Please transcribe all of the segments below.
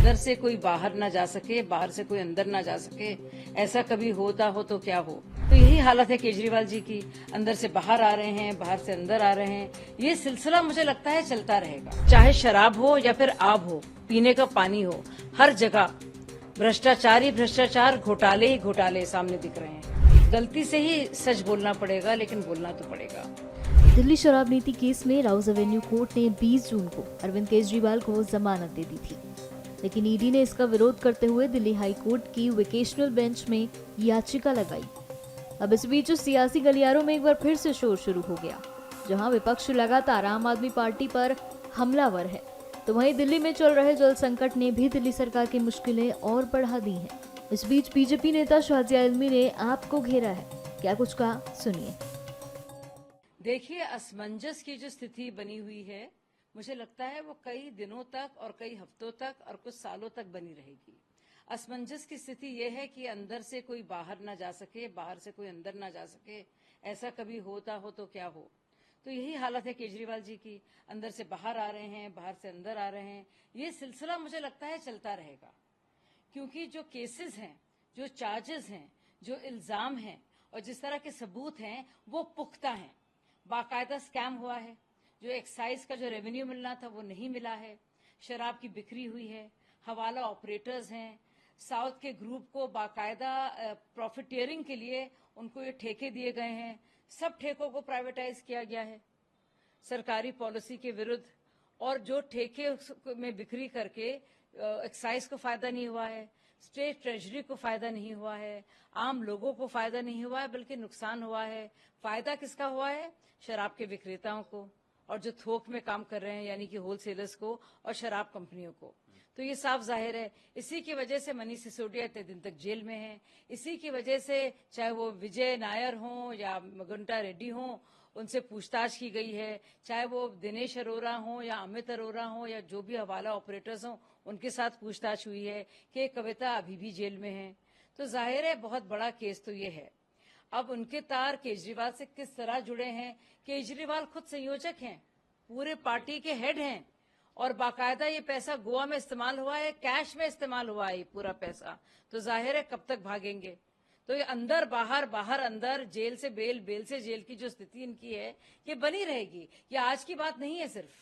अंदर से कोई बाहर ना जा सके, बाहर से कोई अंदर ना जा सके, ऐसा कभी होता हो तो क्या हो। तो यही हालत है केजरीवाल जी की। अंदर से बाहर आ रहे हैं, बाहर से अंदर आ रहे हैं। ये सिलसिला मुझे लगता है चलता रहेगा, चाहे शराब हो या फिर आब हो, पीने का पानी हो, हर जगह भ्रष्टाचार ही भ्रष्टाचार, घोटाले ही घोटाले सामने दिख रहे हैं। गलती से ही सच बोलना पड़ेगा, लेकिन बोलना तो पड़ेगा। दिल्ली शराब नीति केस में राउज एवेन्यू कोर्ट ने 20 जून को अरविंद केजरीवाल को जमानत दे दी थी, लेकिन ईडी ने इसका विरोध करते हुए दिल्ली हाई कोर्ट की वेकेशनल बेंच में याचिका लगाई। अब इस बीच सियासी गलियारों में एक बार फिर से शोर शुरू हो गया। जहां विपक्ष लगातार आम आदमी पार्टी पर हमलावर है, तो वहीं दिल्ली में चल रहे जल संकट ने भी दिल्ली सरकार की मुश्किलें और बढ़ा दी हैं। इस बीच बीजेपी नेता शाजिया इल्मी ने आप को घेरा है। क्या कुछ कहा, सुनिए। देखिए, असमंजस की जो स्थिति बनी हुई है, मुझे लगता है वो कई दिनों तक और कई हफ्तों तक और कुछ सालों तक बनी रहेगी। असमंजस की स्थिति ये है कि अंदर से कोई बाहर ना जा सके, बाहर से कोई अंदर ना जा सके, ऐसा कभी होता हो तो क्या हो। तो यही हालत है केजरीवाल जी की। अंदर से बाहर आ रहे हैं, बाहर से अंदर आ रहे हैं। ये सिलसिला मुझे लगता है चलता रहेगा, क्योंकि जो केसेस हैं, जो चार्जेस हैं, जो इल्जाम हैं और जिस तरह के सबूत हैं, वो पुख्ता हैं। बाकायदा स्कैम हुआ है, जो एक्साइज का जो रेवेन्यू मिलना था वो नहीं मिला है, शराब की बिक्री हुई है, हवाला ऑपरेटर्स हैं, साउथ के ग्रुप को बाकायदा प्रॉफिटियरिंग के लिए उनको ये ठेके दिए गए हैं, सब ठेकों को प्राइवेटाइज किया गया है सरकारी पॉलिसी के विरुद्ध। और जो ठेके में बिक्री करके एक्साइज को फायदा नहीं हुआ है, स्टेट ट्रेजरी को फायदा नहीं हुआ है, आम लोगों को फायदा नहीं हुआ है, बल्कि नुकसान हुआ है। फायदा किसका हुआ है? शराब के विक्रेताओं को और जो थोक में काम कर रहे हैं, यानी कि होलसेलर्स को और शराब कंपनियों को। तो ये साफ जाहिर है, इसी की वजह से मनीष सिसोदिया इतने दिन तक जेल में हैं। इसी की वजह से चाहे वो विजय नायर हों या मगुंटा रेड्डी हों, उनसे पूछताछ की गई है। चाहे वो दिनेश अरोरा हों या अमित अरोरा हों या जो भी हवाला ऑपरेटर्स हों, उनके साथ पूछताछ हुई है कि कविता अभी भी जेल में है। तो जाहिर है बहुत बड़ा केस तो ये है। अब उनके तार केजरीवाल से किस तरह जुड़े हैं? केजरीवाल खुद संयोजक हैं, पूरे पार्टी के हेड हैं, और बाकायदा ये पैसा गोवा में इस्तेमाल हुआ है, कैश में इस्तेमाल हुआ है ये पूरा पैसा। तो जाहिर है कब तक भागेंगे। तो ये अंदर बाहर, बाहर अंदर, जेल से बेल, बेल से जेल की जो स्थिति इनकी है, ये बनी रहेगी। ये आज की बात नहीं है सिर्फ।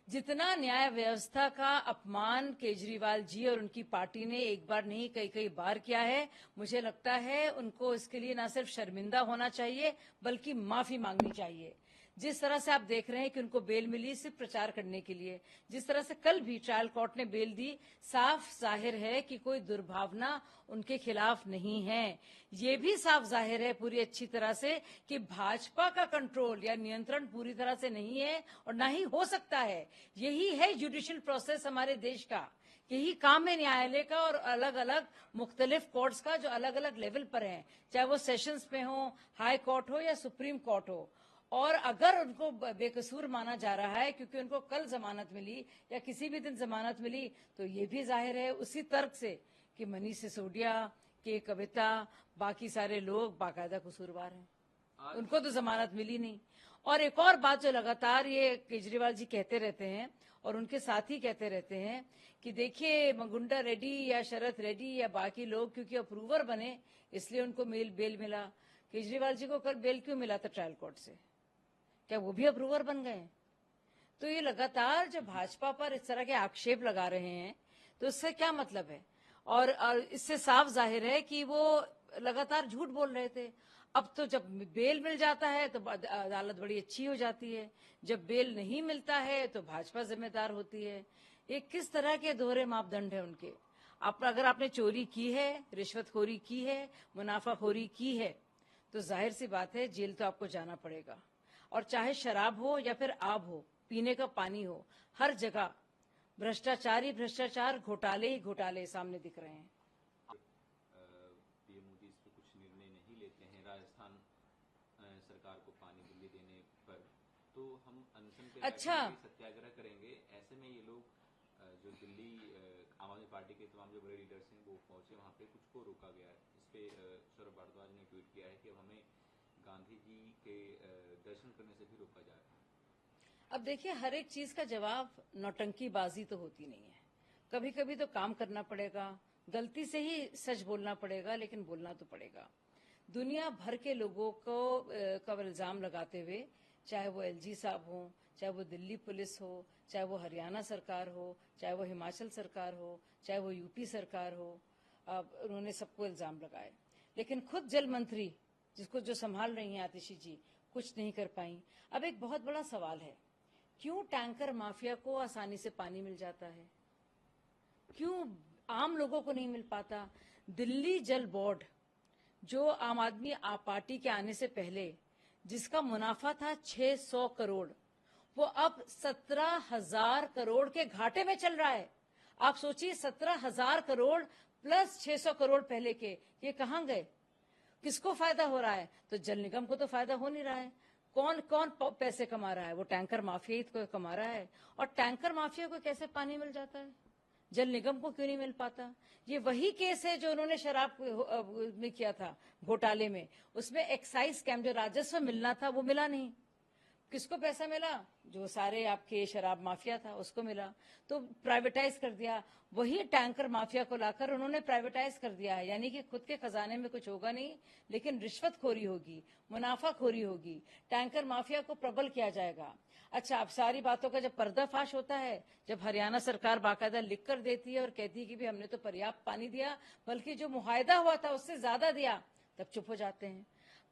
जितना न्याय व्यवस्था का अपमान केजरीवाल जी और उनकी पार्टी ने एक बार नहीं कई कई बार किया है, मुझे लगता है उनको इसके लिए न सिर्फ शर्मिंदा होना चाहिए बल्कि माफी मांगनी चाहिए। जिस तरह से आप देख रहे हैं कि उनको बेल मिली सिर्फ प्रचार करने के लिए, जिस तरह से कल भी ट्रायल कोर्ट ने बेल दी, साफ जाहिर है कि कोई दुर्भावना उनके खिलाफ नहीं है। ये भी साफ जाहिर है पूरी अच्छी तरह से कि भाजपा का कंट्रोल या नियंत्रण पूरी तरह से नहीं है और ना ही हो सकता है। यही है जुडिशियल प्रोसेस हमारे देश का, यही काम है न्यायालय का और अलग अलग मुख्तलिफ कोर्ट्स का जो अलग अलग लेवल पर हैं, चाहे वो सेशंस में हो, हाई कोर्ट हो या सुप्रीम कोर्ट हो। और अगर उनको बेकसूर माना जा रहा है क्योंकि उनको कल जमानत मिली या किसी भी दिन जमानत मिली, तो ये भी जाहिर है उसी तर्क से कि मनीष सिसोदिया, के कविता, बाकी सारे लोग बाकायदा कसूरवार हैं, उनको तो जमानत मिली नहीं। और एक और बात जो लगातार ये केजरीवाल जी कहते रहते हैं और उनके साथी कहते रहते हैं कि देखिए मगुंडा रेड्डी या शरद रेड्डी या बाकी लोग क्योंकि अप्रूवर बने इसलिए उनको बेल मिला। केजरीवाल जी को कल बेल क्यों मिला था ट्रायल कोर्ट से? क्या वो भी अप्रूवर बन गए? तो ये लगातार जो भाजपा पर इस तरह के आक्षेप लगा रहे हैं, तो इससे क्या मतलब है? और इससे साफ जाहिर है कि वो लगातार झूठ बोल रहे थे। अब तो जब बेल मिल जाता है तो अदालत बड़ी अच्छी हो जाती है, जब बेल नहीं मिलता है तो भाजपा जिम्मेदार होती है। ये किस तरह के दोहरे मापदंड है उनके? अगर आपने चोरी की है, रिश्वतखोरी की है, मुनाफाखोरी की है, तो जाहिर सी बात है जेल तो आपको जाना पड़ेगा। और चाहे शराब हो या फिर आब हो, पीने का पानी हो, हर जगह भ्रष्टाचार ही भ्रष्टाचार, घोटाले ही घोटाले सामने दिख रहे हैं। पीएम मोदी इस पर कुछ निर्णय नहीं लेते हैं राजस्थान सरकार को पानी बिल्ली देने पर, तो हम अनशन पे अच्छा, सत्याग्रह करेंगे। ऐसे में ये लोग जो दिल्ली आम आदमी पार्टी के तमाम जो बड़े लीडर्स हैं वो पहुंचे वहां पे, कुछ को रोका गया है। इस पे सौरभ भारद्वाज ने ट्वीट किया है कि अब हमें गांधी जी के दर्शन करने से भी रोका जा रहा है। अब देखिए, हर एक चीज का जवाब नौटंकीबाजी तो होती नहीं है। कभी कभी तो काम करना पड़ेगा, गलती से ही सच बोलना पड़ेगा, लेकिन बोलना तो पड़ेगा। दुनिया भर के लोगों को का इल्जाम लगाते हुए, चाहे वो एलजी साहब हो, चाहे वो दिल्ली पुलिस हो, चाहे वो हरियाणा सरकार हो, चाहे वो हिमाचल सरकार हो, चाहे वो यूपी सरकार हो, उन्होंने सबको इल्जाम लगाए, लेकिन खुद जल मंत्री जिसको जो संभाल रही हैं आतिशी जी कुछ नहीं कर पाई। अब एक बहुत बड़ा सवाल है, क्यों टैंकर माफिया को आसानी से पानी मिल जाता है, क्यों आम लोगों को नहीं मिल पाता? दिल्ली जल बोर्ड जो आम आदमी पार्टी के आने से पहले जिसका मुनाफा था 600 करोड़, वो अब 17,000 करोड़ के घाटे में चल रहा है। आप सोचिए, 17,000 करोड़ प्लस 600 करोड़ पहले के, ये कहां गए? किसको फायदा हो रहा है? तो जल निगम को तो फायदा हो नहीं रहा है। कौन कौन पैसे कमा रहा है? वो टैंकर माफिया ही तो कमा रहा है। और टैंकर माफिया को कैसे पानी मिल जाता है, जल निगम को क्यों नहीं मिल पाता? ये वही केस है जो उन्होंने शराब में किया था, घोटाले में। उसमें एक्साइज स्कैम, जो राजस्व मिलना था वो मिला नहीं। किसको पैसा मिला? जो सारे आपके शराब माफिया था उसको मिला, तो प्राइवेटाइज कर दिया। वही टैंकर माफिया को लाकर उन्होंने प्राइवेटाइज कर दिया है, यानी कि खुद के खजाने में कुछ होगा नहीं, लेकिन रिश्वतखोरी होगी, मुनाफाखोरी होगी, टैंकर माफिया को प्रबल किया जाएगा। अच्छा, अब सारी बातों का जब पर्दाफाश होता है, जब हरियाणा सरकार बाकायदा लिख कर देती है और कहती है कि भी हमने तो पर्याप्त पानी दिया, बल्कि जो मुआहदा हुआ था उससे ज्यादा दिया, तब चुप हो जाते हैं।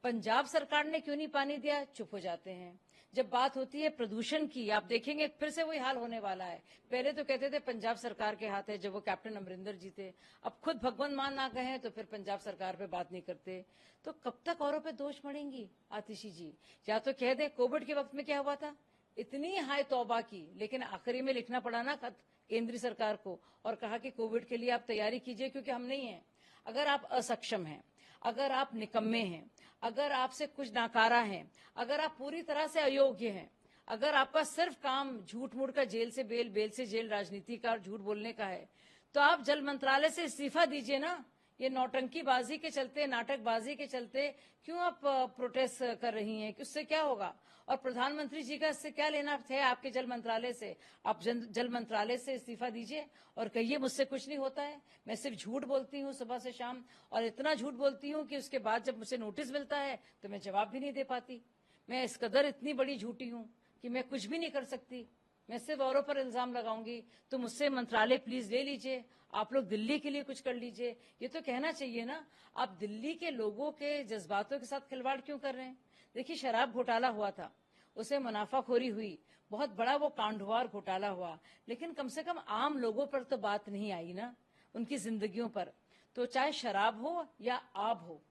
पंजाब सरकार ने क्यों नहीं पानी दिया, चुप हो जाते हैं। जब बात होती है प्रदूषण की, आप देखेंगे फिर से वही हाल होने वाला है। पहले तो कहते थे पंजाब सरकार के हाथ है, जब वो कैप्टन अमरिंदर जी थे। अब खुद भगवंत मान ना गए तो फिर पंजाब सरकार पे बात नहीं करते। तो कब तक औरों पे दोष मढ़ेंगी आतिशी जी? या तो कह दे कोविड के वक्त में क्या हुआ था, इतनी हाय तौबा की, लेकिन आखिरी में लिखना पड़ा ना खत केंद्रीय सरकार को, और कहा कि कोविड के लिए आप तैयारी कीजिए क्योंकि हम नहीं है। अगर आप असक्षम हैं, अगर आप निकम्मे हैं, अगर आपसे कुछ नाकारा है, अगर आप पूरी तरह से अयोग्य हैं, अगर आपका सिर्फ काम झूठ मूठ का जेल से बेल, बेल से जेल राजनीति का और झूठ बोलने का है, तो आप जल मंत्रालय से इस्तीफा दीजिए ना। ये नौटंकीबाजी के चलते, नाटकबाजी के चलते क्यों आप प्रोटेस्ट कर रही हैं? उससे क्या होगा? और प्रधानमंत्री जी का इससे क्या लेना है आपके जल मंत्रालय से? आप जल मंत्रालय से इस्तीफा दीजिए और कहिए मुझसे कुछ नहीं होता है, मैं सिर्फ झूठ बोलती हूँ सुबह से शाम, और इतना झूठ बोलती हूँ कि उसके बाद जब मुझे नोटिस मिलता है तो मैं जवाब भी नहीं दे पाती। मैं इस कदर इतनी बड़ी झूठी हूँ कि मैं कुछ भी नहीं कर सकती, मैं सिर्फ औरों पर इल्जाम लगाऊंगी। तो मुझसे मंत्रालय प्लीज ले लीजिए, आप लोग दिल्ली के लिए कुछ कर लीजिए, ये तो कहना चाहिए ना। आप दिल्ली के लोगों के जज्बातों के साथ खिलवाड़ क्यों कर रहे हैं? देखिए, शराब घोटाला हुआ था, उसे मुनाफाखोरी हुई, बहुत बड़ा वो कांडवार घोटाला हुआ, लेकिन कम से कम आम लोगों पर तो बात नहीं आई ना, उनकी जिंदगियों पर। तो चाहे शराब हो या आब हो,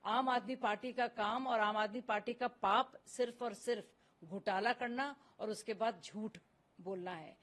आम आदमी पार्टी का काम और आम आदमी पार्टी का पाप सिर्फ और सिर्फ घोटाला करना और उसके बाद झूठ बोलना है।